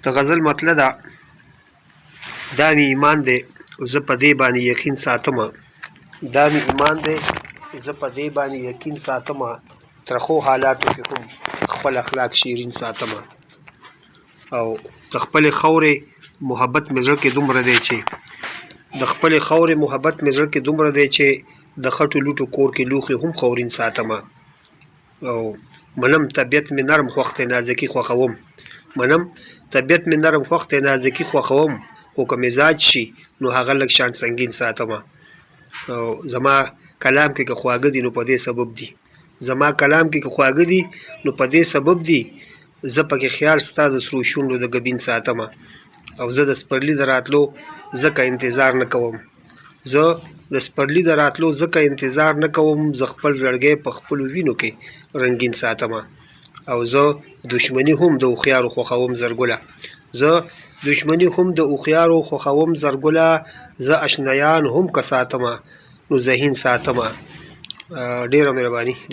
د غزل مطلع ده دا مې ایمان دی زه په دې باندې یقین ساتمه دا مې ایمان دی زه په دې باندې یقین ساتمه ترخو حالاتو کې هم خپل اخلاق شیرین ساتمه او د خپلې خاورې محبت مې زړه کې دومره دی چې د خپلې خاورې محبت مې زړه کې دومره دی چې د خټو لوټو کور کې لوښي هم خاورین ساتمه او منم طبیعت مې نرم خوښ دی نازکي خوښوم منم طبیعت مې نرم خوښ دی نازکي خوښوم خو که مزاج شي نو هغه لږ شان سنګین ساتمه او زما کلام کې که خواږه دي نو په دې سبب دي زما کلام کې که خواږه دي نو په دې سبب دي زه پکې خیال ستا د سرو شونډو د ګبین ساتمه او زه د سپرلي د راتلو ځکه انتظار نه کوم زه د سپرلي د راتلو ځکه انتظار نه کوم زه خپل زړګی په خپلو وینو کې رنګین ساتمه او زه دشمني هم د هوښیارو خوښوم زرګله زه دشمني هم د هوښیارو خوښوم زرګله زه اشنایان هم که ساتمه نو ذهین ساتمه ډېره مهرباني